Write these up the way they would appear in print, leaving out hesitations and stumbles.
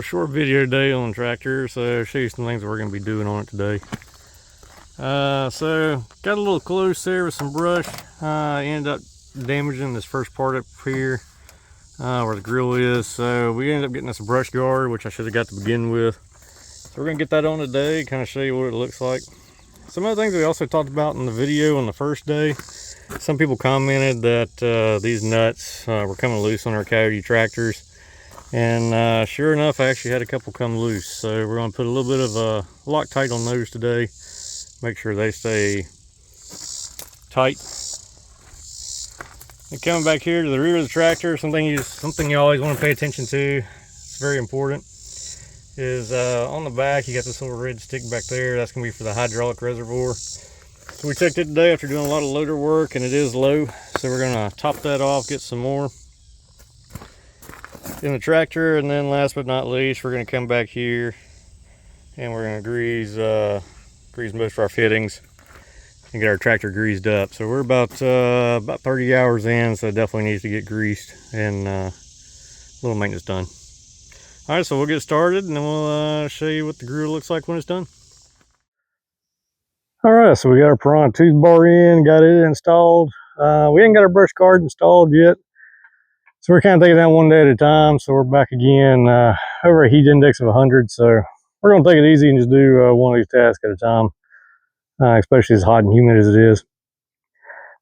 little short video today on the tractor, so I'll show you some things we're going to be doing on it today. So got a little close there with some brush. Ended up damaging this first part up here where the grill is. So we ended up getting us a brush guard, which I should have got to begin with. So we're going to get that on today, kind of show you what it looks like. Some other things we also talked about in the video on the first day. Some people commented that these nuts were coming loose on our Coyote tractors. And sure enough, I actually had a couple come loose. So we're going to put a little bit of Loctite on those today. Make sure they stay tight. And coming back here to the rear of the tractor, something you always want to pay attention to, it's very important, is on the back you got this little red stick back there. That's going to be for the hydraulic reservoir. So we checked it today after doing a lot of loader work, and it is low. So we're going to top that off, get some more in the tractor, and then last but not least, we're going to come back here and we're going to grease most of our fittings and get our tractor greased up. So we're about 30 hours in, so it definitely needs to get greased and a little maintenance done. All right, so we'll get started and then we'll show you what the grill looks like when it's done. All right, so we got our Piranha Toothbar in, got it installed. We ain't got our brush guard installed yet, so we're kind of taking that one day at a time. So we're back again over a heat index of 100. So we're going to take it easy and just do one of these tasks at a time, especially as hot and humid as it is.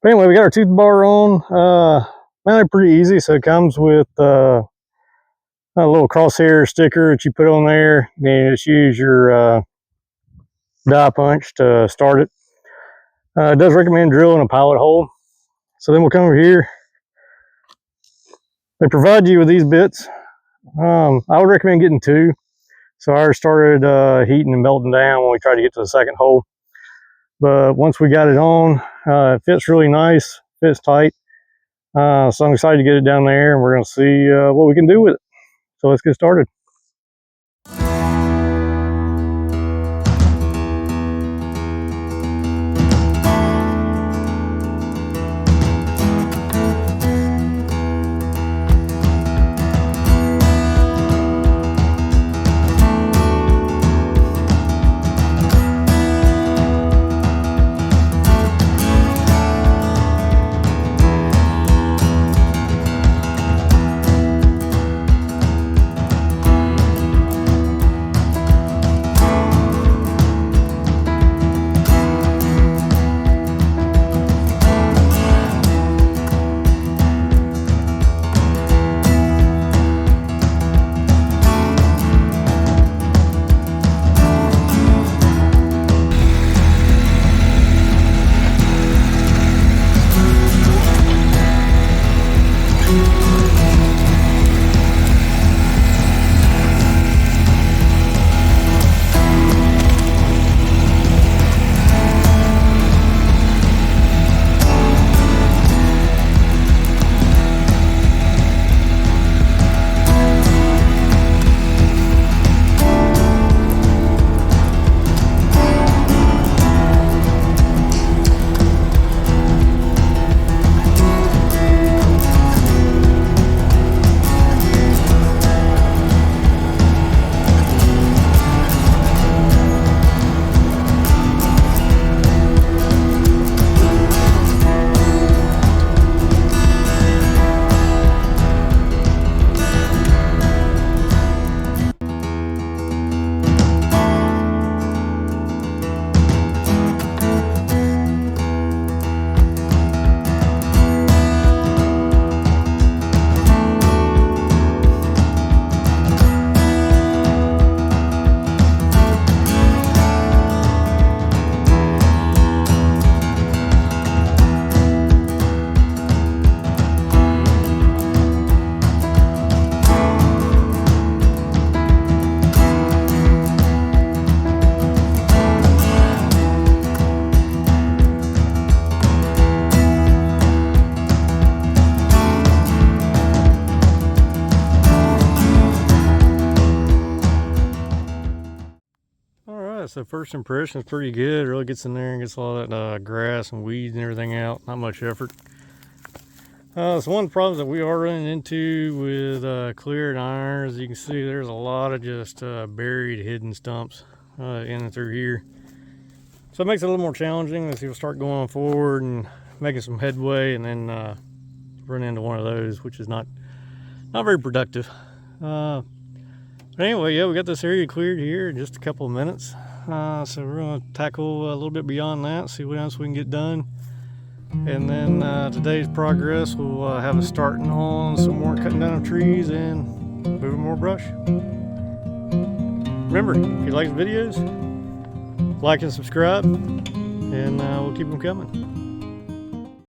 But anyway, we got our tooth bar on. Mounted pretty easy. So it comes with a little crosshair sticker that you put on there. And just use your die punch to start it. It does recommend drilling a pilot hole. So then we'll come over here. They provide you with these bits. I would recommend getting 2. So ours started heating and melting down when we tried to get to the second hole. But once we got it on, it fits really nice, fits tight. So I'm excited to get it down there, and we're going to see what we can do with it. So let's get started. So first impression is pretty good. It really gets in there and gets all that grass and weeds and everything out. Not much effort. So one of the problems that we are running into with cleared iron, as you can see, there's a lot of just buried hidden stumps in and through here. So it makes it a little more challenging as you'll start going forward and making some headway, and then run into one of those, which is not very productive. But anyway, yeah, we got this area cleared here in just a couple of minutes. So we're going to tackle a little bit beyond that, see what else we can get done. And then today's progress will have us starting on some more cutting down of trees and moving more brush. Remember, if you like the videos, like and subscribe, and we'll keep them coming.